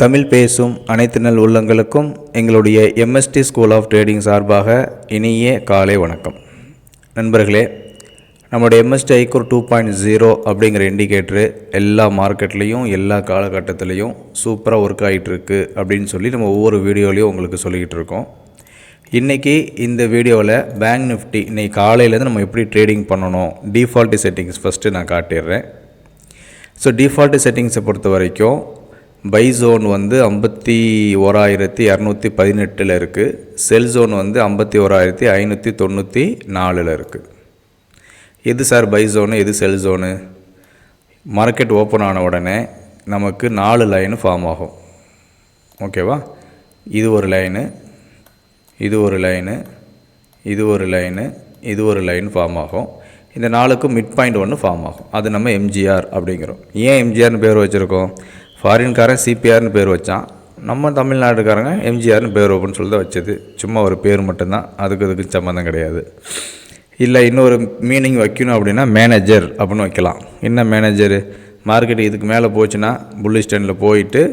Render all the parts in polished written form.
தமிழ் பேசும் அனைத்து நல் உள்ளங்களுக்கும் எங்களுடைய எம்எஸ்டி ஸ்கூல் ஆஃப் ட்ரேடிங் சார்பாக இனிய காலை வணக்கம். நண்பர்களே, நம்மளுடைய எம்எஸ்டி iCore 2.0 அப்படிங்கிற இண்டிகேட்டரு எல்லா மார்க்கெட்லேயும் எல்லா காலகட்டத்திலையும் சூப்பராக ஒர்க் ஆகிட்டுருக்கு அப்படின்னு சொல்லி நம்ம ஒவ்வொரு வீடியோலையும் உங்களுக்கு சொல்லிக்கிட்டு இருக்கோம். இன்றைக்கி இந்த வீடியோவில் பேங்க் நிஃப்டி இன்றைக்கி காலையிலேருந்து நம்ம எப்படி ட்ரேடிங் பண்ணணும், டிஃபால்ட் செட்டிங்ஸ் ஃபஸ்ட்டு நான் காட்டிடுறேன். ஸோ டிஃபால்ட் செட்டிங்ஸை பொறுத்த வரைக்கும் பை ஜோன் வந்து 51,218 இருக்குது. செல் ஜோன் வந்து 51,594 இருக்குது. எது சார் பை ஜோனு, எது செல் ஜோனு? மார்க்கெட் ஓப்பன் ஆன உடனே நமக்கு 4 லைனு ஃபார்ம் ஆகும். ஓகேவா? இது ஒரு லைனு, இது ஒரு லைனு, இது ஒரு லைனு, இது ஒரு லைன் ஃபார்ம் ஆகும். இந்த 4க்கும் மிட் பாயிண்ட் ஒன்று ஃபார்ம் ஆகும். அது நம்ம எம்ஜிஆர் அப்படிங்கிறோம். ஏன் எம்ஜிஆர்னு பேர் வச்சுருக்கோம்? ஃபாரின்காரன் சிபிஆர்னு பேர் வச்சான், நம்ம தமிழ்நாட்டுக்காரங்க எம்ஜிஆர்னு பேர் ஓப்பன் சொல்லி தான் வச்சது. சும்மா ஒரு பேர் மட்டும்தான், அதுக்கு சம்மந்தம் கிடையாது. இல்லை இன்னொரு மீனிங் வைக்கணும் அப்படின்னா மேனேஜர் அப்படின்னு வைக்கலாம். என்ன மேனேஜரு? மார்க்கெட் இதுக்கு மேலே போச்சுன்னா புல்லி ஸ்டாண்டில் போயிட்டு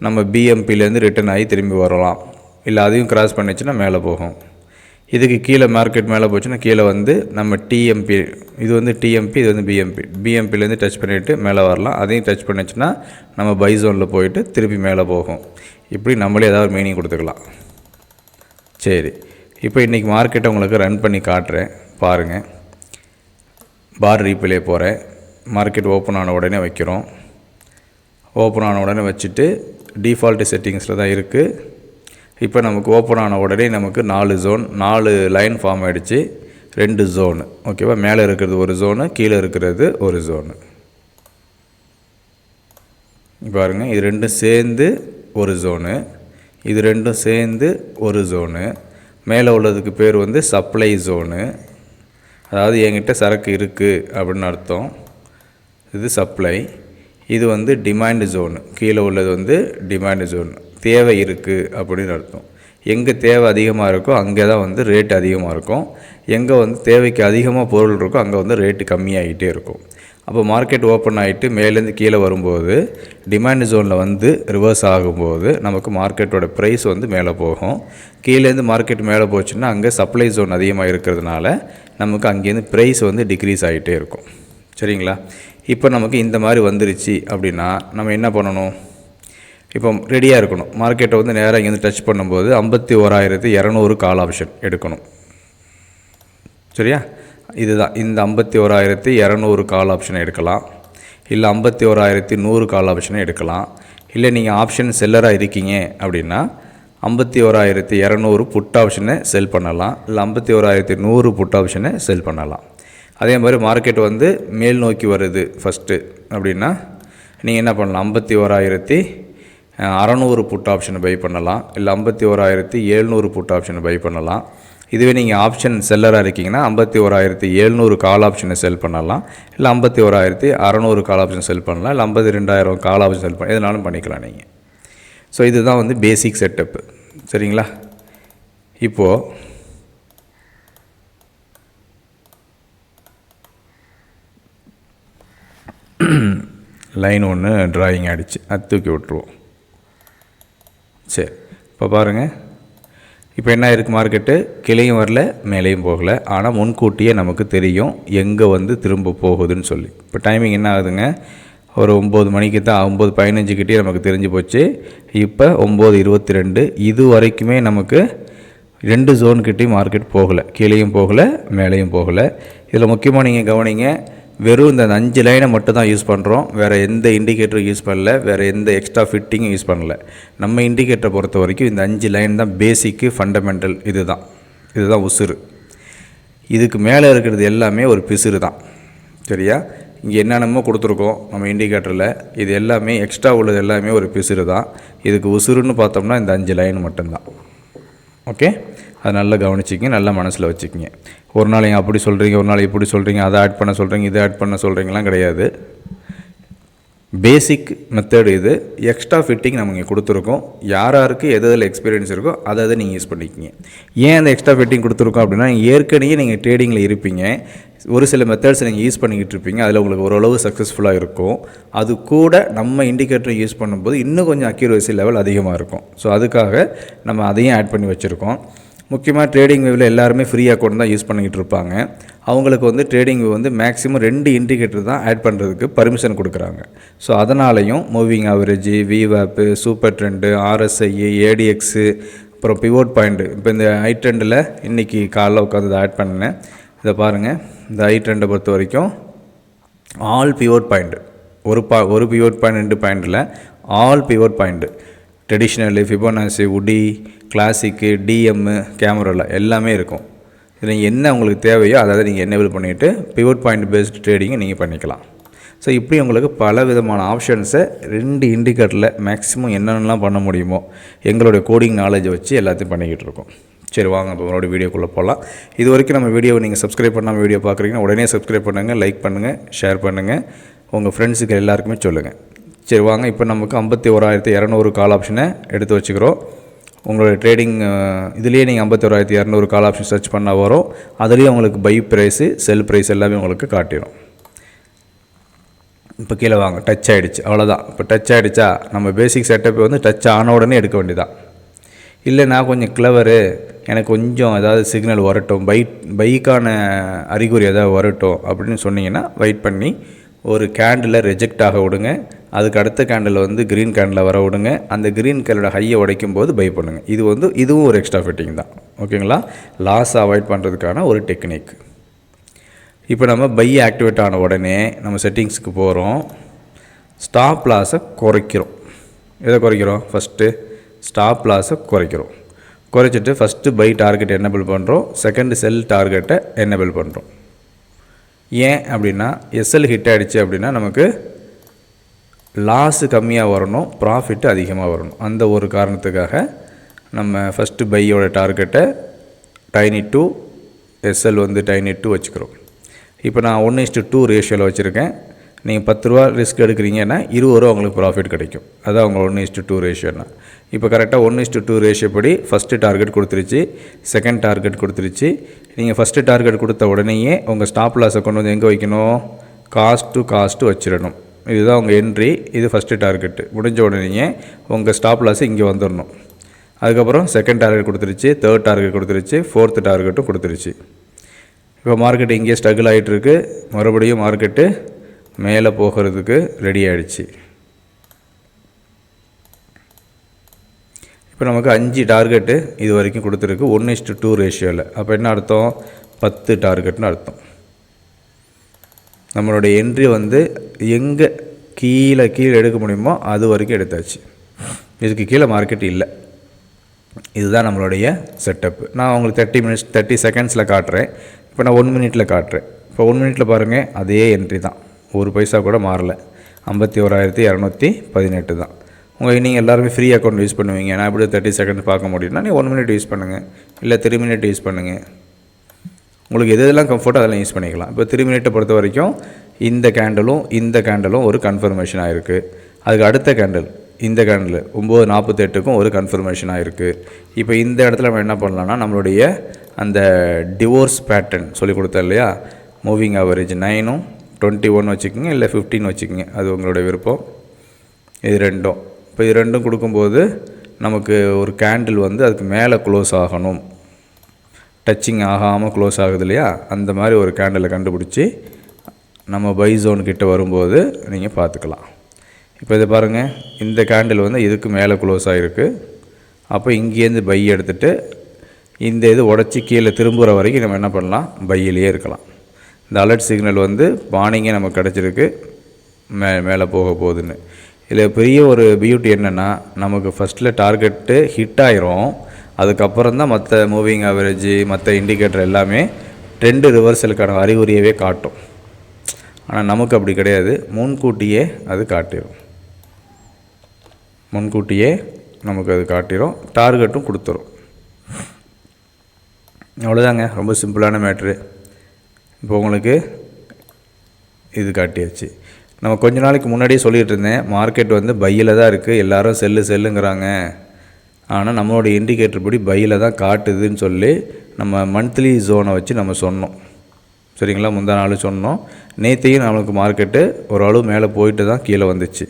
நம்ம பிஎம்பிலேருந்து ரிட்டர்ன் ஆகி திரும்பி வரலாம். இல்லை அதையும் கிராஸ் பண்ணிச்சுன்னா மேலே போகும். இதுக்கு கீழே மார்க்கெட் மேலே போச்சுன்னா கீழே வந்து நம்ம டிஎம்பி, இது வந்து டிஎம்பி, இது வந்து பிஎம்பிலேருந்து டச் பண்ணிவிட்டு மேலே வரலாம். அதையும் டச் பண்ணிச்சுன்னா நம்ம பை ஜோனில் போயிட்டு திருப்பி மேலே போகும். இப்படி நம்மளே ஏதாவது ஒரு மீனிங் கொடுத்துக்கலாம். சரி, இப்போ இன்றைக்கி மார்க்கெட்டை உங்களுக்கு ரன் பண்ணி காட்டுறேன் பாருங்கள். பார் ரீப்ளே போகிறேன். மார்க்கெட் ஓப்பன் ஆன உடனே வைக்கிறோம். ஓப்பன் ஆன உடனே வச்சுட்டு டிஃபால்ட் செட்டிங்ஸில் தான் இருக்குது. இப்போ நமக்கு ஓப்பன் ஆன உடனே நமக்கு 4 ஜோன், 4 லைன் ஃபார்ம் ஆகிடுச்சு. 2 ஜோனு. ஓகேவா? மேலே இருக்கிறது ஒரு ஜோனு, கீழே இருக்கிறது ஒரு ஜோனு. பாருங்கள், இது ரெண்டும் சேர்ந்து ஒரு ஜோனு, இது ரெண்டும் சேர்ந்து ஒரு ஜோனு. மேலே உள்ளதுக்கு பேர் வந்து சப்ளை ஜோனு. அதாவது என்கிட்ட சரக்கு இருக்குது அப்படின்னு அர்த்தம். இது சப்ளை. இது வந்து டிமாண்ட் ஜோனு. கீழே உள்ளது வந்து டிமாண்ட் ஜோனு. தேவை இருக்குது அப்படின்னு அர்த்தம். எங்கே தேவை அதிகமாக இருக்கோ அங்கே தான் வந்து ரேட் அதிகமாக இருக்கும். எங்கே வந்து தேவைக்கு அதிகமாக பொருள் இருக்கோ அங்கே வந்து ரேட்டு கம்மியாகிட்டே இருக்கும். அப்போ மார்க்கெட் ஓப்பன் ஆகிட்டு மேலேருந்து கீழே வரும்போது டிமாண்ட் ஜோனில் வந்து ரிவர்ஸ் ஆகும்போது நமக்கு மார்க்கெட்டோட ப்ரைஸ் வந்து மேலே போகும். கீழேருந்து மார்க்கெட் மேலே போச்சுன்னா அங்கே சப்ளை ஜோன் அதிகமாக இருக்கிறதுனால நமக்கு அங்கேருந்து ப்ரைஸ் வந்து டிக்ரீஸ் ஆகிட்டே இருக்கும். சரிங்களா? இப்போ நமக்கு இந்த மாதிரி வந்துருச்சு அப்படின்னா நம்ம என்ன பண்ணணும்? இப்போ ரெடியாக இருக்கணும். மார்க்கெட்டை வந்து நேராக இங்கேருந்து டச் பண்ணும்போது 51,200 கால் ஆப்ஷன் எடுக்கணும். சரியா? இதுதான் இந்த 51,200 கால் ஆப்ஷனை எடுக்கலாம். இல்லை 51,100 கால் ஆப்ஷனை எடுக்கலாம். இல்லை நீங்கள் ஆப்ஷன் செல்லராக இருக்கீங்க அப்படின்னா 51,200 புட் ஆப்ஷனை செல் பண்ணலாம். இல்லை 51,100 புட் ஆப்ஷனை செல் பண்ணலாம். அதே மாதிரி மார்க்கெட் வந்து மேல் நோக்கி வருது ஃபஸ்ட்டு அப்படின்னா நீங்கள் என்ன பண்ணலாம்? 51,600 புட் ஆப்ஷனை பை பண்ணலாம். இல்லை 51,700 புட் ஆப்ஷனை பை பண்ணலாம். இதுவே நீங்கள் ஆப்ஷன் செல்லராக இருக்கீங்கன்னா 51,700 கால் ஆப்ஷனை செல் பண்ணலாம். இல்லை 51,600 கால் ஆப்ஷன் செல் பண்ணலாம். இல்லை 52,000 கால் ஆப்ஷன் செல் பண்ணலாம். எதுனாலும் பண்ணிக்கலாம் நீங்கள். ஸோ இதுதான் வந்து பேசிக் செட்டப்பு. சரிங்களா? இப்போது லைன் ஒன்று ட்ராயிங் ஆகிடுச்சு, அது தூக்கி விட்ருவோம். சரி, இப்போ பாருங்கள். இப்போ என்ன இருக்குது? மார்க்கெட்டு கீழேயும் வரல, மேலேயும் போகலை. ஆனால் முன்கூட்டியே நமக்கு தெரியும் எங்கே வந்து திரும்ப போகுதுன்னு சொல்லி. இப்போ டைமிங் என்ன ஆகுதுங்க? ஒரு 9 மணிக்கு தான், 9:15 கிட்டே நமக்கு தெரிஞ்சு போச்சு. இப்போ 9:22. இது வரைக்குமே நமக்கு 2 ஜோன்கிட்டையும் மார்க்கெட் போகலை. கீழேயும் போகலை, மேலேயும் போகலை. இதில் முக்கியமாக நீங்கள் கவனிங்க, வெறும் இந்த 5 லைனை மட்டும் தான் யூஸ் பண்ணுறோம். வேறு எந்த இண்டிகேட்டரும் யூஸ் பண்ணல, வேறு எந்த எக்ஸ்ட்ரா ஃபிட்டிங்கும் யூஸ் பண்ணல. நம்ம இண்டிகேட்டரை பொறுத்த வரைக்கும் இந்த 5 லைன் தான் பேசிக்கு, ஃபண்டமெண்டல். இதுதான் உசுறு. இதுக்கு மேலே இருக்கிறது எல்லாமே ஒரு பிசுறு தான். சரியா? இங்கே என்னென்னமோ கொடுத்துருக்கோம் நம்ம இண்டிகேட்டரில், இது எல்லாமே எக்ஸ்ட்ரா உள்ளது எல்லாமே ஒரு பிசுறு தான். இதுக்கு உசுறுன்னு பார்த்தோம்னா இந்த 5 லைன் மட்டும்தான். ஓகே, அதை நல்லா கவனிச்சிக்கிங்க, நல்லா மனசில் வச்சுக்கிங்க. ஒரு நாள் நீங்கள் அப்படி சொல்கிறீங்க, ஒரு நாள் இப்படி சொல்கிறீங்க, அதை ஆட் பண்ண சொல்கிறீங்க, இதை ஆட் பண்ண சொல்கிறீங்கலாம் கிடையாது. பேசிக் மெத்தட் இது. எக்ஸ்ட்ரா ஃபிட்டிங் நம்ம இங்கே கொடுத்துருக்கோம். யாருக்கு எதில் எக்ஸ்பீரியன்ஸ் இருக்கோ அதை நீங்கள் யூஸ் பண்ணிக்கிங்க. ஏன் அந்த எக்ஸ்ட்ரா ஃபிட்டிங் கொடுத்துருக்கோம் அப்படின்னா, ஏற்கனவே நீங்கள் ட்ரேடிங்கில் இருப்பீங்க, ஒரு சில மெத்தட்ஸ் நீங்கள் யூஸ் பண்ணிக்கிட்டு இருப்பீங்க, அதில் உங்களுக்கு ஓரளவு சக்ஸஸ்ஃபுல்லாக இருக்கும். அது கூட நம்ம இண்டிகேட்டரை யூஸ் பண்ணும்போது இன்னும் கொஞ்சம் அக்யூரசி லெவல் அதிகமாக இருக்கும். ஸோ அதுக்காக நம்ம அதையும் ஆட் பண்ணி வச்சுருக்கோம். முக்கியமாக ட்ரேடிங் வியூவில் எல்லாருமே ஃப்ரீ அக்கௌண்ட் தான் யூஸ் பண்ணிக்கிட்டு இருப்பாங்க. அவங்களுக்கு வந்து ட்ரேடிங் வியூ வந்து மேக்ஸிமம் 2 இண்டிகேட்டர் தான் ஆட் பண்ணுறதுக்கு பர்மிஷன் கொடுக்குறாங்க. ஸோ அதனாலையும் மூவிங் ஆவரேஜ், விவாப்பு, சூப்பர் ட்ரெண்டு, ஆர்எஸ்ஐ, ஏடிஎக்ஸு, அப்புறம் பிவோட் பாயிண்ட்டு. இப்போ இந்த ஐ ட்ரெண்டில் இன்றைக்கி காலைல உட்காந்து ஆட் பண்ணினேன். இதை பாருங்கள், இந்த ஐ ட்ரெண்டை பொறுத்த வரைக்கும் ஆல் பிவோட் பாயிண்ட், ஒரு பிவோட் பாயிண்ட் 2 பாயிண்டில் ஆல் பிவோட் பாயிண்ட்டு, ட்ரெடிஷ்னலு, ஃபிபோனாசி, உடி, கிளாசிக்கு, டிஎம்மு, கேமராவில் எல்லாமே இருக்கும். இதில் என்ன உங்களுக்கு தேவையோ அதை நீங்கள் எனேபிள் பண்ணிவிட்டு பிவோட் பாயிண்ட் பேஸ்டு ட்ரேடிங்கை நீங்கள் பண்ணிக்கலாம். ஸோ இப்படி உங்களுக்கு பல விதமான ஆப்ஷன்ஸை 2 இண்டிகேட்டரில் மேக்ஸிமம் என்னென்னலாம் பண்ண முடியுமோ எங்களுடைய கோடிங் நாலேஜை வச்சு எல்லாத்தையும் பண்ணிக்கிட்டு இருக்கோம். சரி, வாங்க இப்போ உங்களோட வீடியோக்குள்ளே போகலாம். இது வரைக்கும் நம்ம வீடியோவை நீங்கள் சப்ஸ்கிரைப் பண்ணாமல் வீடியோ பார்க்குறீங்கன்னா உடனே சப்ஸ்கிரைப் பண்ணுங்கள், லைக் பண்ணுங்கள், ஷேர் பண்ணுங்கள், உங்கள் ஃப்ரெண்ட்ஸுக்கு எல்லாருக்குமே சொல்லுங்கள். சரி வாங்க, இப்போ நமக்கு 51,200 கால் ஆப்ஷனை எடுத்து வச்சுக்கிறோம். உங்களோட ட்ரேடிங் இதுலேயே நீங்கள் 51,200 கால் ஆப்ஷன் சர்ச் பண்ணால் வரும். அதுலேயே உங்களுக்கு பை ப்ரைஸு, செல் ப்ரைஸ் எல்லாமே உங்களுக்கு காட்டிடும். இப்போ கீழே வாங்க, டச் ஆகிடுச்சு, அவ்வளோதான். இப்போ டச் ஆகிடுச்சா, நம்ம பேசிக் செட்டப் வந்து டச் ஆன உடனே எடுக்க வேண்டியதான். இல்லை நான் கொஞ்சம் கிளவரு, எனக்கு கொஞ்சம் ஏதாவது சிக்னல் வரட்டும், பைக்கான அறிகுறி ஏதாவது வரட்டும் அப்படின்னு சொன்னீங்கன்னா வெயிட் பண்ணி ஒரு கேண்டில் ரிஜெக்ட் ஆக விடுங்க. அதுக்கு அடுத்த கேண்டில் வந்து க்ரீன் கேண்டில் வர விடுங்க. அந்த க்ரீன் கேண்டோட ஹையை உடைக்கும் போது பை பண்ணுங்கள். இதுவும் ஒரு எக்ஸ்ட்ரா ஃபிட்டிங் தான். ஓகேங்களா? லாஸ் அவாய்ட் பண்ணுறதுக்கான ஒரு டெக்னிக். இப்போ நம்ம பை ஆக்டிவேட் ஆன உடனே நம்ம செட்டிங்ஸுக்கு போகிறோம். ஸ்டாப் லாஸை குறைக்கிறோம். எதை குறைக்கிறோம்? ஃபஸ்ட்டு ஸ்டாப் லாஸை குறைக்கிறோம். குறைச்சிட்டு ஃபஸ்ட்டு பை டார்கெட் எனேபிள் பண்ணுறோம், செகண்ட் செல் டார்கெட்டை எனேபிள் பண்ணுறோம். ஏன் அப்படின்னா, எஸ்எல் ஹிட் ஆகிடுச்சு அப்படின்னா நமக்கு லாஸு கம்மியாக வரணும், ப்ராஃபிட்டு அதிகமாக வரணும். அந்த ஒரு காரணத்துக்காக நம்ம ஃபஸ்ட்டு பையோட டார்கெட்டை டைனி2, எஸ்எல் வந்து டைனி2 வச்சுக்கிறோம். இப்போ நான் 1:2 ரேஷியோவில் வச்சுருக்கேன். நீங்கள் 10 ரூபா ரிஸ்க் எடுக்கிறீங்கன்னா 20 ரூபா உங்களுக்கு ப்ராஃபிட் கிடைக்கும். அதான் உங்கள் 1:2 ரேஷியோன்னா. இப்போ கரெக்டாக 1:2 ரேஷியோ படி ஃபஸ்ட்டு டார்கெட் கொடுத்துருச்சு, செகண்ட் டார்கெட் கொடுத்துருச்சு. நீங்கள் ஃபஸ்ட்டு டார்கெட் கொடுத்த உடனேயே உங்கள் ஸ்டாப் லாஸை கொண்டு வந்து எங்கே வைக்கணும்? காஸ்ட்டு வச்சிடணும். இதுதான் உங்கள் என்ட்ரி. இது ஃபஸ்ட்டு டார்கெட்டு முடிஞ்ச உடனேயே உங்கள் ஸ்டாப் லாஸு இங்கே வந்துடணும். அதுக்கப்புறம் செகண்ட் டார்கெட் கொடுத்துருச்சு, தேர்ட் டார்கெட் கொடுத்துருச்சு, ஃபோர்த்து டார்கெட்டும் கொடுத்துருச்சு. இப்போ மார்க்கெட் இங்கே ஸ்ட்ரகிள் ஆகிட்டுருக்கு. மறுபடியும் மார்க்கெட்டு மேலே போகிறதுக்கு ரெடி ஆகிடுச்சு. இப்போ நமக்கு 5 டார்கெட்டு இது வரைக்கும் கொடுத்துருக்கு 1:2 ரேஷியோவில். அப்போ என்ன அர்த்தம்? 10 டார்கெட்னு அர்த்தம். நம்மளுடைய என்ட்ரி வந்து எங்கே கீழே எடுக்க முடியுமோ அது வரைக்கும் எடுத்தாச்சு. இதுக்கு கீழே மார்க்கெட் இல்லை. இதுதான் நம்மளுடைய செட்டப்பு. நான் உங்களுக்கு 30 செகண்ட்ஸில் காட்டுறேன். இப்போ நான் 1 மினிட்டில் காட்டுறேன். இப்போ 1 மினிட்டில் பாருங்கள், அதே என்ட்ரி தான், ஒரு பைசா கூட மாறலை. 51,218 தான். நீங்கள் எல்லாருமே ஃப்ரீ அக்கௌண்ட் யூஸ் பண்ணுவீங்க. நான் எப்படி 30 செகண்ட் பார்க்க முடியும்னா நீ 1 மினிட் யூஸ் பண்ணுங்கள், இல்லை 3 மினிட் யூஸ் பண்ணுங்கள். உங்களுக்கு எதெல்லாம் கம்ஃபர்ட்டோ அதெல்லாம் யூஸ் பண்ணிக்கலாம். இப்போ 3 மினிட்டை பொறுத்த வரைக்கும் இந்த கேண்டலும் ஒரு கன்ஃபர்மேஷன் ஆகிருக்கு. அதுக்கு அடுத்த கேண்டில், இந்த கேண்டில் 9:48க்கும் ஒரு கன்ஃபர்மேஷன் ஆகிருக்கு. இப்போ இந்த இடத்துல நம்ம என்ன பண்ணலாம்னா, நம்மளுடைய அந்த டிவோர்ஸ் பேட்டர்ன் சொல்லி கொடுத்தோம் இல்லையா, மூவிங் ஆவரேஜ் 9ம் 21 வச்சுக்கோங்க, இல்லை 15 வச்சுக்கோங்க, அது உங்களுடைய விருப்பம். இது ரெண்டும், இப்போ இது ரெண்டும் கொடுக்கும்போது நமக்கு ஒரு கேண்டில் வந்து அதுக்கு மேலே க்ளோஸ் ஆகணும், டச்சிங் ஆகாமல் க்ளோஸ் ஆகுது இல்லையா, அந்த மாதிரி ஒரு கேண்டிலை கண்டுபிடிச்சி நம்ம பை ஜோன் கிட்ட வரும்போது நீங்கள் பார்த்துக்கலாம். இப்போ இதை பாருங்கள், இந்த கேண்டில் வந்து இதுக்கு மேலே க்ளோஸ் ஆகிருக்கு. அப்போ இங்கேருந்து பை எடுத்துகிட்டு இந்த இது உடச்சி கீழே திரும்புகிற வரைக்கும் நம்ம என்ன பண்ணலாம்? பையிலேயே இருக்கலாம். இந்த அலர்ட் சிக்னல் வந்து வார்னிங்கே நமக்கு கிடச்சிருக்கு மேலே போக போகுதுன்னு. இதில் பெரிய ஒரு பியூட்டி என்னென்னா, நமக்கு ஃபஸ்ட்டில் டார்கெட்டு ஹிட் ஆயிரும். அதுக்கப்புறம் தான் மற்ற மூவிங் ஆவரேஜ், மற்ற இண்டிகேட்டர் எல்லாமே ட்ரெண்டு ரிவர்சலுக்கான அறிகுறியவே காட்டும். ஆனால் நமக்கு அப்படி கிடையாது, முன்கூட்டியே அது காட்டிடும். முன்கூட்டியே நமக்கு அது காட்டிடும், டார்கெட்டும் கொடுத்துரும். அவ்வளோதாங்க, ரொம்ப சிம்பிளான மேட்ரு. இப்போ உங்களுக்கு இது காட்டியாச்சு. நம்ம கொஞ்ச நாளைக்கு முன்னாடியே சொல்லிகிட்டு இருந்தேன், மார்க்கெட் வந்து பையில் தான் இருக்குது, எல்லோரும் செல்லுங்கிறாங்க. ஆனால் நம்மளோட இண்டிகேட்டர் படி பையில் தான் காட்டுதுன்னு சொல்லி நம்ம மந்த்லி ஜோனை வச்சு நம்ம சொன்னோம். சரிங்களா? முந்தா நாள் சொன்னோம். நேற்றையும் நம்மளுக்கு மார்க்கெட்டு ஓரளவு மேலே போயிட்டு தான் கீழே வந்துச்சு.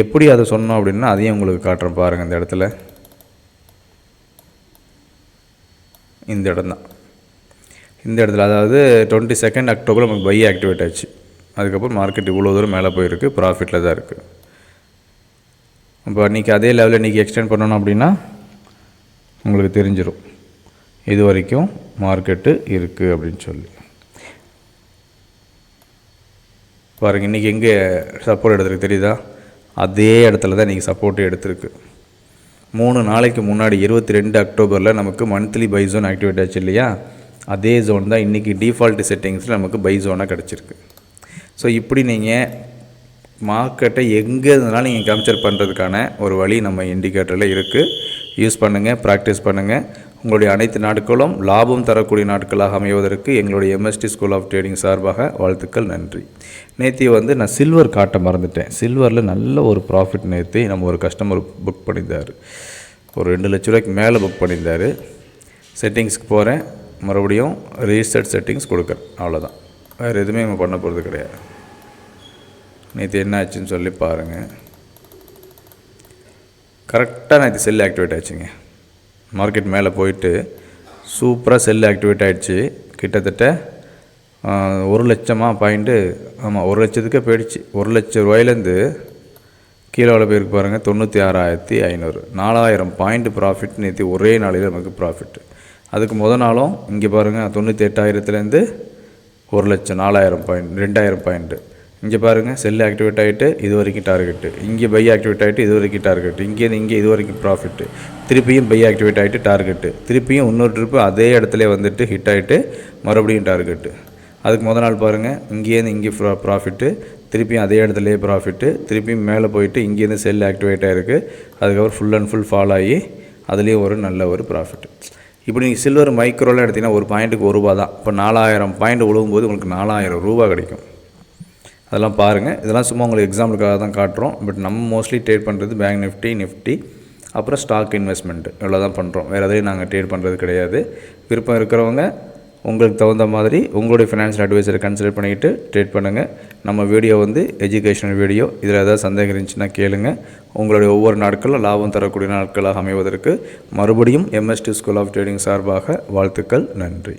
எப்படி அதை சொன்னோம் அப்படின்னா அதையும் உங்களுக்கு காட்டுறேன் பாருங்கள். இந்த இடத்துல இந்த இடம் தான், இந்த இடத்துல அதாவது 22 அக்டோபர் நமக்கு பை ஆக்டிவேட் ஆச்சு. அதுக்கப்புறம் மார்க்கெட் இவ்வளோ தூரம் மேலே போயிருக்கு, ப்ராஃபிட்டில் தான் இருக்குது. இப்போ இன்றைக்கி அதே லெவலில் இன்றைக்கி எக்ஸ்டெண்ட் பண்ணணும் அப்படின்னா உங்களுக்கு தெரிஞ்சிடும் இது வரைக்கும் மார்க்கெட்டு இருக்குது அப்படின்னு சொல்லி. பாருங்கள், இன்றைக்கி எங்கே சப்போர்ட் எடுத்துருக்கு தெரியுதா? அதே இடத்துல தான் இன்றைக்கி சப்போர்ட்டு எடுத்துருக்கு. 3 நாளைக்கு முன்னாடி 22 அக்டோபரில் நமக்கு மந்த்லி பை ஜோன் ஆக்டிவேட் ஆச்சு இல்லையா? அதே ஜோன் தான் இன்றைக்கி டிஃபால்ட் செட்டிங்ஸில் நமக்கு பை ஜோனாக கிடச்சிருக்கு. ஸோ இப்படி நீங்கள் மார்க்கெட்டை எங்கே இருந்தாலும் நீங்கள் கேப்சர் பண்ணுறதுக்கான ஒரு வழி நம்ம இண்டிகேட்டரில் இருக்குது. யூஸ் பண்ணுங்கள், ப்ராக்டிஸ் பண்ணுங்கள். உங்களுடைய அனைத்து நாட்களும் லாபம் தரக்கூடிய நாட்களாக அமைவதற்கு எங்களுடைய எம்எஸ்டி ஸ்கூல் ஆஃப் ட்ரேடிங் சார்பாக வாழ்த்துக்கள், நன்றி. நேற்று வந்து நான் சில்வர் காட்ட மறந்துட்டேன். சில்வரில் நல்ல ஒரு ப்ராஃபிட் நேற்று நம்ம ஒரு கஸ்டமர் புக் பண்ணியிருந்தார். ஒரு 2 லட்ச ரூபாய்க்கு மேலே புக் பண்ணியிருந்தார். செட்டிங்ஸ்க்கு போகிறேன், மறுபடியும் ரீசெட் செட்டிங்ஸ் கொடுக்குறேன், அவ்வளோதான். வேறு எதுவுமே நம்ம பண்ண போகிறது கிடையாது. நேற்று என்ன ஆச்சுன்னு சொல்லி பாருங்கள். கரெக்டாக நேற்று செல் ஆக்டிவேட் ஆச்சுங்க. மார்க்கெட் மேலே போயிட்டு சூப்பராக செல் ஆக்டிவேட் ஆகிடுச்சு. கிட்டத்தட்ட 1 லட்சமா பாயிண்ட்டு, ஆமாம் 1 லட்சத்துக்கே போயிடுச்சு. 1 லட்ச ரூபாயிலேருந்து கீழே எவ்வளோ போயிருக்கு பாருங்கள், 96,500, 4000 பாயிண்ட் ப்ராஃபிட் நேற்று ஒரே நாளையில் நமக்கு ப்ராஃபிட்டு. அதுக்கு நாளும் இங்கே பாருங்கள் 98,000லேருந்து 1 லட்சம், 4000 பாயிண்ட், 2000 பாயிண்ட்டு. இங்கே பாருங்கள் செல் ஆக்டிவேட் ஆகிட்டு இது வரைக்கும் டார்கெட்டு, இங்கே பை ஆக்டிவேட் ஆகிட்டு இது வரைக்கும் டார்கெட்டு, இங்கே இது வரைக்கும் ப்ராஃபிட்டு, திருப்பியும் பை ஆக்டிவேட் ஆகிட்டு டார்கெட்டு, திருப்பியும் இன்னொரு ட்ரிப்பு அதே இடத்துல வந்துட்டு ஹிட் ஆகிட்டு மறுபடியும் டார்கெட்டு. அதுக்கு நாள் பாருங்கள், இங்கேருந்து இங்கே ப்ராஃபிட்டு, திருப்பியும் அதே இடத்துலையே ப்ராஃபிட்டு, திருப்பியும் மேலே போயிட்டு இங்கேருந்து செல் ஆக்டிவேட் ஆகிருக்கு. அதுக்கப்புறம் ஃபுல் அண்ட் ஃபுல் ஃபால் ஆகி அதுலேயும் ஒரு நல்ல ஒரு ப்ராஃபிட்டு. இப்படி நீங்கள் சில்வர் மைக்ரோலாம் எடுத்திங்கன்னா ஒரு பாயிண்ட்டுக்கு ₹1 தான். இப்போ 4000 பாயிண்ட் விழுகும்போது உங்களுக்கு ₹4000 கிடைக்கும். அதெல்லாம் பாருங்கள். இதெல்லாம் சும்மா உங்களுக்கு எக்ஸாம்பிளுக்காக தான் காட்டுறோம். பட் நம்ம மோஸ்ட்லி ட்ரேட் பண்ணுறது பேங்க் நிஃப்டி அப்புறம் ஸ்டாக் இன்வெஸ்ட்மெண்ட்டு இவ்வளோ தான் பண்ணுறோம். வேறு எதையும் நாங்கள் ட்ரேட் பண்ணுறது கிடையாது. விருப்பம் இருக்கிறவங்க உங்களுக்கு தகுந்த மாதிரி உங்களுடைய ஃபினான்ஷியல் அட்வைசரை கன்சல்ட் பண்ணிக்கிட்டு ட்ரேட் பண்ணுங்கள். நம்ம வீடியோ வந்து எஜுகேஷனல் வீடியோ. இதில் ஏதாவது சந்தேகம் இருந்துச்சுன்னா கேளுங்க. உங்களுடைய ஒவ்வொரு நாட்களும் லாபம் தரக்கூடிய நாட்களாக அமைவதற்கு மறுபடியும் எம்எஸ்டி ஸ்கூல் ஆஃப் ட்ரேடிங் சார்பாக வாழ்த்துக்கள், நன்றி.